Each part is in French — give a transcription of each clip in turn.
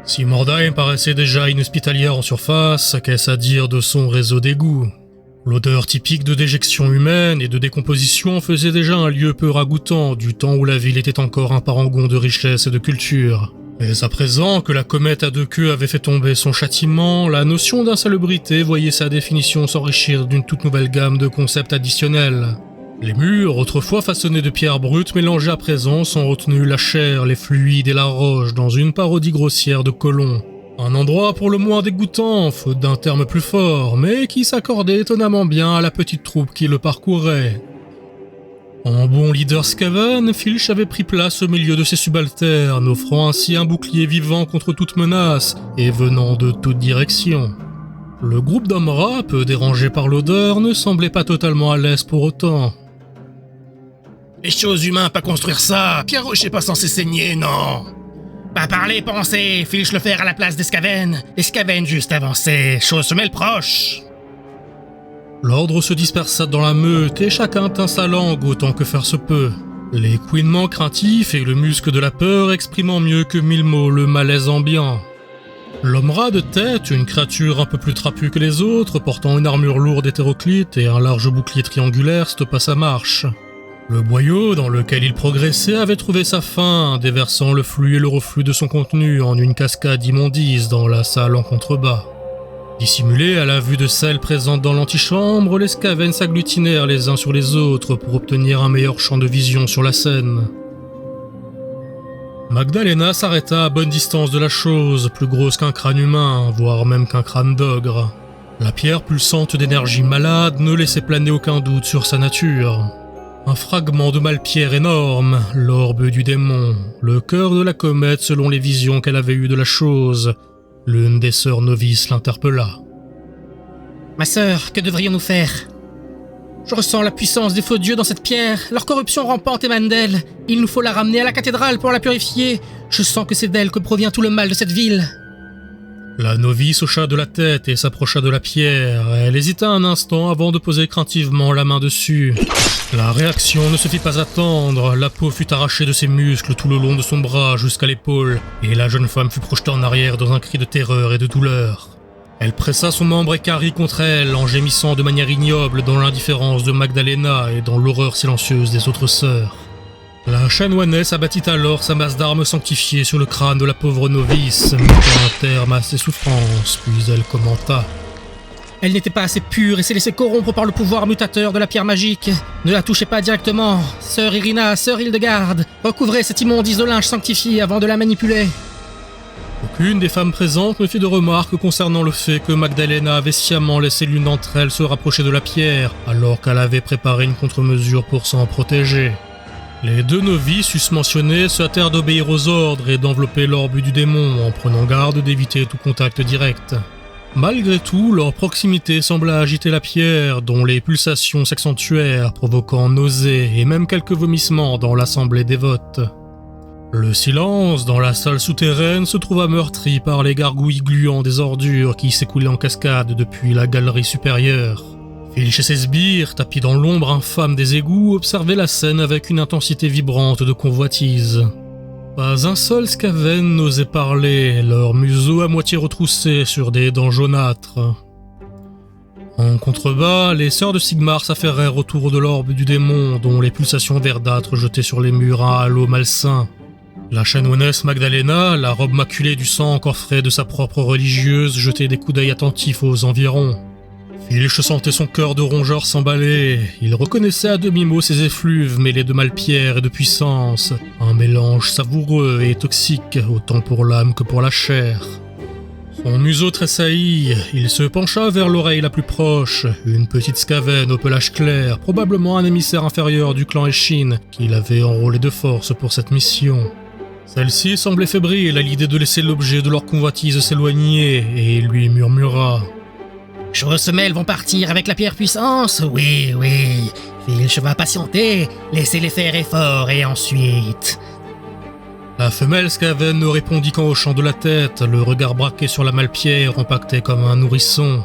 Si Mordheim paraissait déjà inhospitalière en surface, qu'est-ce à dire de son réseau d'égouts? L'odeur typique de déjection humaine et de décomposition faisait déjà un lieu peu ragoûtant du temps où la ville était encore un parangon de richesse et de culture. Mais à présent que la comète à deux queues avait fait tomber son châtiment, la notion d'insalubrité voyait sa définition s'enrichir d'une toute nouvelle gamme de concepts additionnels. Les murs, autrefois façonnés de pierres brutes, mélangés à présent, sont retenus la chair, les fluides et la roche dans une parodie grossière de colons. Un endroit pour le moins dégoûtant, faute d'un terme plus fort, mais qui s'accordait étonnamment bien à la petite troupe qui le parcourait. En bon leader Skaven, Filch avait pris place au milieu de ses subalternes, offrant ainsi un bouclier vivant contre toute menace et venant de toutes directions. Le groupe d'hommes rats, peu dérangé par l'odeur, ne semblait pas totalement à l'aise pour autant. Les choses humaines, pas construire ça. Pierre Rocher pas censé saigner, non. Pas parler, penser. Filch le faire à la place des Skaven. Les Skaven juste avancés. Chose se mêle proche. L'ordre se dispersa dans la meute et chacun tint sa langue autant que faire se peut. Les couinements craintifs et le muscle de la peur exprimant mieux que 1000 mots le malaise ambiant. L'homme rat de tête, une créature un peu plus trapue que les autres, portant une armure lourde hétéroclite et un large bouclier triangulaire, stoppa sa marche. Le boyau dans lequel il progressait avait trouvé sa fin, déversant le flux et le reflux de son contenu en une cascade d'immondices dans la salle en contrebas. Dissimulés à la vue de celles présentes dans l'antichambre, les Skaven s'agglutinèrent les uns sur les autres pour obtenir un meilleur champ de vision sur la scène. Magdalena s'arrêta à bonne distance de la chose, plus grosse qu'un crâne humain, voire même qu'un crâne d'ogre. La pierre pulsante d'énergie malade ne laissait planer aucun doute sur sa nature. Un fragment de malpierre énorme, l'orbe du démon, le cœur de la comète selon les visions qu'elle avait eues de la chose. L'une des sœurs novices l'interpella. « Ma sœur, que devrions-nous faire ? Je ressens la puissance des faux dieux dans cette pierre. Leur corruption rampante émane d'elle. Il nous faut la ramener à la cathédrale pour la purifier. Je sens que c'est d'elle que provient tout le mal de cette ville. » La novice hocha de la tête et s'approcha de la pierre. Elle hésita un instant avant de poser craintivement la main dessus. La réaction ne se fit pas attendre, la peau fut arrachée de ses muscles tout le long de son bras jusqu'à l'épaule, et la jeune femme fut projetée en arrière dans un cri de terreur et de douleur. Elle pressa son membre équarri contre elle en gémissant de manière ignoble dans l'indifférence de Magdalena et dans l'horreur silencieuse des autres sœurs. La chanoinesse abattit alors sa masse d'armes sanctifiée sur le crâne de la pauvre novice, mettant un terme à ses souffrances, puis elle commenta. Elle n'était pas assez pure et s'est laissée corrompre par le pouvoir mutateur de la pierre magique. Ne la touchez pas directement. Sœur Irina, sœur Hildegarde, recouvrez cette immondice de linge sanctifié avant de la manipuler. Aucune des femmes présentes ne fit de remarque concernant le fait que Magdalena avait sciemment laissé l'une d'entre elles se rapprocher de la pierre, alors qu'elle avait préparé une contre-mesure pour s'en protéger. Les deux novices susmentionnés se hâtèrent d'obéir aux ordres et d'envelopper l'orbe du démon en prenant garde d'éviter tout contact direct. Malgré tout, leur proximité sembla agiter la pierre, dont les pulsations s'accentuèrent, provoquant nausées et même quelques vomissements dans l'assemblée dévote. Le silence dans la salle souterraine se trouva meurtri par les gargouilles gluants des ordures qui s'écoulaient en cascade depuis la galerie supérieure. Filch et ses sbires, tapis dans l'ombre infâme des égouts, observaient la scène avec une intensité vibrante de convoitise. Pas un seul Skaven n'osait parler, leur museau à moitié retroussé sur des dents jaunâtres. En contrebas, les sœurs de Sigmar s'affairèrent autour de l'orbe du démon, dont les pulsations verdâtres jetaient sur les murs un halo malsain. La chanoinesse Magdalena, la robe maculée du sang encore frais de sa propre religieuse, jetait des coups d'œil attentifs aux environs. Filch sentait son cœur de rongeur s'emballer. Il reconnaissait à demi-mot ses effluves mêlés de malpierre et de puissance, un mélange savoureux et toxique, autant pour l'âme que pour la chair. Son museau tressaillit, il se pencha vers l'oreille la plus proche, une petite Skaven au pelage clair, probablement un émissaire inférieur du clan Eshin, qu'il avait enrôlé de force pour cette mission. Celle-ci semblait fébrile à l'idée de laisser l'objet de leur convoitise s'éloigner, et il lui murmura. « Choses semelles vont partir avec la pierre puissance, oui. Filch va patienter, laissez-les faire effort, et ensuite... » La femelle Skaven ne répondit qu'en hochant de la tête, le regard braqué sur la malpierre empaqueté comme un nourrisson.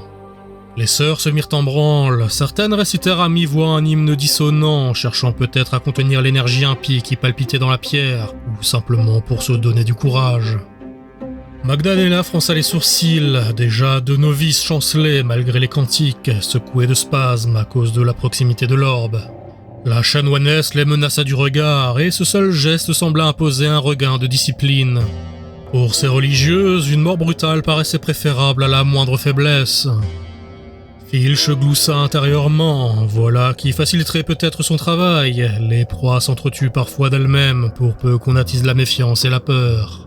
Les sœurs se mirent en branle, certaines récitèrent à mi-voix un hymne dissonant, cherchant peut-être à contenir l'énergie impie qui palpitait dans la pierre, ou simplement pour se donner du courage. Magdalena fronça les sourcils, déjà deux novices chancelaient malgré les cantiques, secoués de spasmes à cause de la proximité de l'orbe. La chanoinesse les menaça du regard et ce seul geste sembla imposer un regain de discipline. Pour ces religieuses, une mort brutale paraissait préférable à la moindre faiblesse. Filch gloussa intérieurement, voilà qui faciliterait peut-être son travail. Les proies s'entretuent parfois d'elles-mêmes pour peu qu'on attise la méfiance et la peur.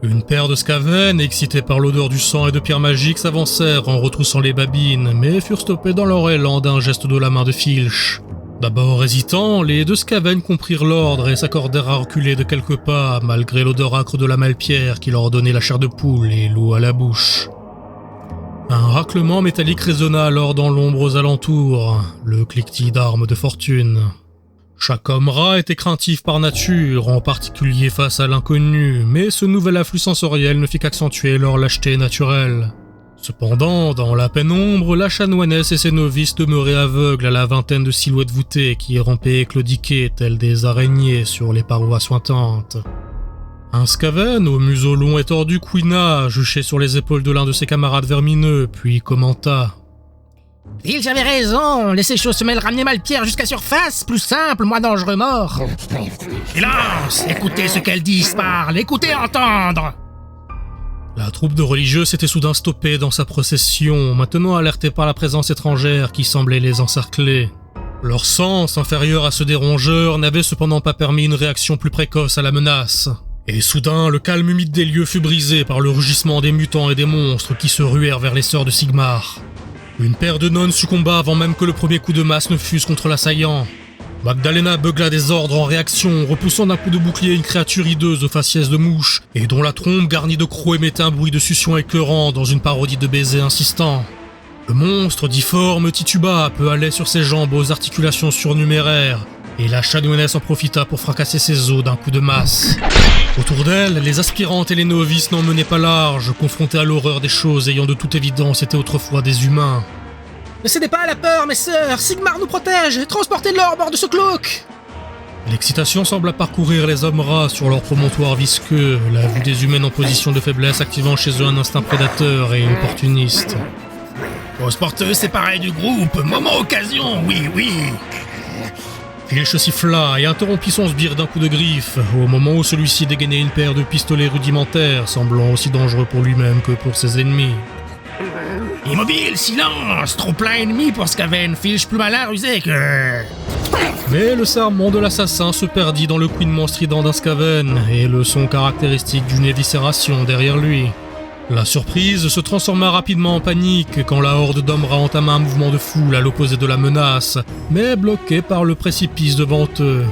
Une paire de Skaven, excités par l'odeur du sang et de pierres magiques, s'avancèrent en retroussant les babines, mais furent stoppés dans leur élan d'un geste de la main de Filch. D'abord hésitants, les deux Skaven comprirent l'ordre et s'accordèrent à reculer de quelques pas, malgré l'odeur âcre de la malpierre qui leur donnait la chair de poule et l'eau à la bouche. Un raclement métallique résonna alors dans l'ombre aux alentours, le cliquetis d'armes de fortune. Chaque homme-rat était craintif par nature, en particulier face à l'inconnu, mais ce nouvel afflux sensoriel ne fit qu'accentuer leur lâcheté naturelle. Cependant, dans la pénombre, la chanoinesse et ses novices demeuraient aveugles à la vingtaine de silhouettes voûtées qui rampaient et claudiquaient telles des araignées sur les parois suintantes. Un Skaven, au museau long et tordu, couina, juché sur les épaules de l'un de ses camarades vermineux, puis commenta. « Filch avait raison, laisser choses se mêler ramener Malpierre jusqu'à surface, plus simple, moins dangereux mort. » Silence! Écoutez ce qu'elles disent, parle, écoutez entendre! La troupe de religieux s'était soudain stoppée dans sa procession, maintenant alertée par la présence étrangère qui semblait les encercler. Leur sens, inférieur à ceux des rongeurs, n'avait cependant pas permis une réaction plus précoce à la menace. Et soudain, le calme humide des lieux fut brisé par le rugissement des mutants et des monstres qui se ruèrent vers les sœurs de Sigmar. Une paire de nonnes succomba avant même que le premier coup de masse ne fuse contre l'assaillant. Magdalena beugla des ordres en réaction, repoussant d'un coup de bouclier une créature hideuse aux faciès de mouche, et dont la trompe garnie de crocs émettait un bruit de succion écœurant dans une parodie de baisers insistants. Le monstre, difforme, tituba, peu allait sur ses jambes aux articulations surnuméraires, et la chanoinesse en profita pour fracasser ses os d'un coup de masse. Autour d'elle, les aspirantes et les novices n'en menaient pas large, confrontés à l'horreur des choses ayant de toute évidence été autrefois des humains. Ne cédez pas à la peur, mes sœurs, Sigmar nous protège, transportez de l'or bord de ce cloak. L'excitation sembla parcourir les hommes rats sur leur promontoire visqueux, la vue des humains en position de faiblesse activant chez eux un instinct prédateur et opportuniste. Grosse porteuse séparée du groupe, moment occasion, oui. Filch siffla et interrompit son sbire d'un coup de griffe, au moment où celui-ci dégainait une paire de pistolets rudimentaires, semblant aussi dangereux pour lui-même que pour ses ennemis. Immobile, silence! Trop plein ennemi pour Skaven, Filch plus malin rusé que... Mais le sermon de l'assassin se perdit dans le couinement strident d'un Skaven et le son caractéristique d'une éviscération derrière lui. La surprise se transforma rapidement en panique quand la horde d'hommes rats entama un mouvement de foule à l'opposé de la menace, mais bloqué par le précipice devant eux.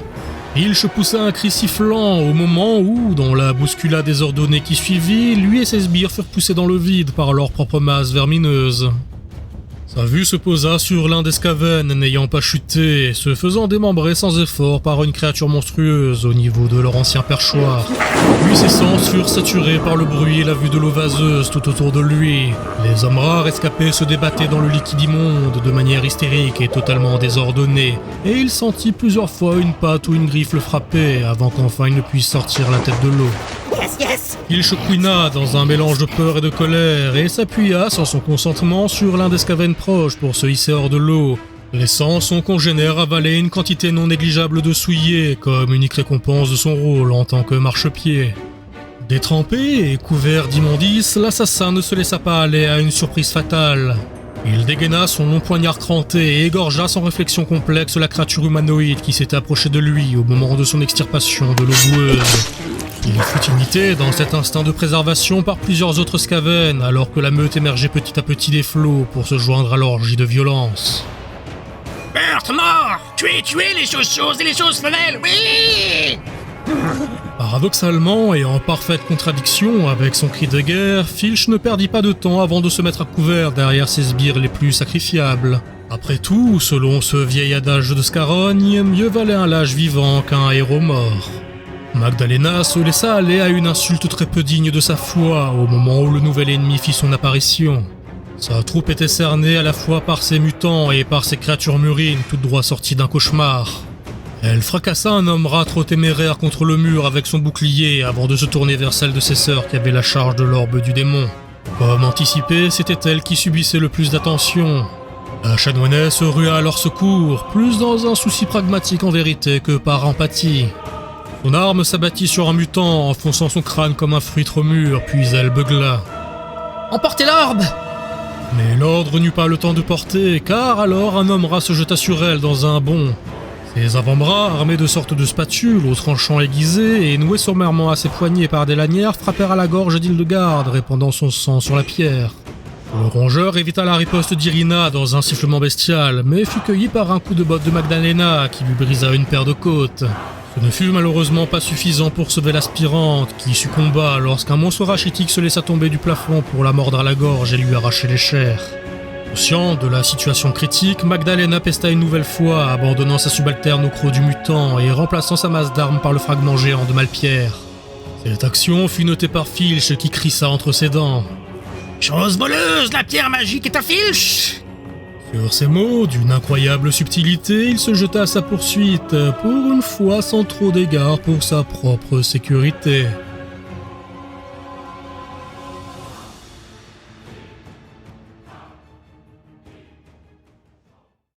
Filch poussa un cri sifflant au moment où, dans la bousculade désordonnée qui suivit, lui et ses sbires furent poussés dans le vide par leur propre masse vermineuse. Sa vue se posa sur l'un des Skaven n'ayant pas chuté, se faisant démembrer sans effort par une créature monstrueuse au niveau de leur ancien perchoir. Puis ses sens furent saturés par le bruit et la vue de l'eau vaseuse tout autour de lui. Les hommes rares escapés se débattaient dans le liquide immonde de manière hystérique et totalement désordonnée, et il sentit plusieurs fois une patte ou une griffe le frapper avant qu'enfin il ne puisse sortir la tête de l'eau. Yes. Il chouina dans un mélange de peur et de colère et s'appuya sans son consentement sur l'un des Skaven proches pour se hisser hors de l'eau, laissant son congénère avaler une quantité non négligeable de souillé comme unique récompense de son rôle en tant que marchepied. Détrempé et couvert d'immondices, l'assassin ne se laissa pas aller à une surprise fatale. Il dégaina son long poignard cranté et égorgea sans réflexion complexe la créature humanoïde qui s'était approchée de lui au moment de son extirpation de l'eau boueuse. Il fut imité dans cet instinct de préservation par plusieurs autres Skaven, alors que la meute émergeait petit à petit des flots pour se joindre à l'orgie de violence. Meurtre, mort! Tuez les choses et les choses femelles, oui! Paradoxalement et en parfaite contradiction avec son cri de guerre, Filch ne perdit pas de temps avant de se mettre à couvert derrière ses sbires les plus sacrifiables. Après tout, selon ce vieil adage de Scarogne, mieux valait un lâche vivant qu'un héros mort. Magdalena se laissa aller à une insulte très peu digne de sa foi au moment où le nouvel ennemi fit son apparition. Sa troupe était cernée à la fois par ces mutants et par ces créatures murines toutes droit sorties d'un cauchemar. Elle fracassa un homme rat trop téméraire contre le mur avec son bouclier avant de se tourner vers celle de ses sœurs qui avait la charge de l'orbe du démon. Comme anticipé, c'était elle qui subissait le plus d'attention. La chanoinesse se rua à leur secours, plus dans un souci pragmatique en vérité que par empathie. Son arme s'abattit sur un mutant, enfonçant son crâne comme un fruit trop mûr, puis elle beugla. « Emportez l'orbe !» Mais l'ordre n'eut pas le temps de porter, car alors un homme rat se jeta sur elle dans un bond. Ses avant-bras, armés de sortes de spatules aux tranchants aiguisés et noués sommairement à ses poignets par des lanières, frappèrent à la gorge d'Hildegarde, répandant son sang sur la pierre. Le rongeur évita la riposte d'Irina dans un sifflement bestial, mais fut cueilli par un coup de botte de Magdalena qui lui brisa une paire de côtes. Ce ne fut malheureusement pas suffisant pour sauver l'aspirante, qui succomba lorsqu'un monstre rachitique se laissa tomber du plafond pour la mordre à la gorge et lui arracher les chairs. Conscient de la situation critique, Magdalena pesta une nouvelle fois, abandonnant sa subalterne au croc du mutant et remplaçant sa masse d'armes par le fragment géant de Malpierre. Cette action fut notée par Filch qui crissa entre ses dents. « Chose voleuse, la pierre magique est à Filch !» Sur ces mots, d'une incroyable subtilité, il se jeta à sa poursuite, pour une fois sans trop d'égard pour sa propre sécurité.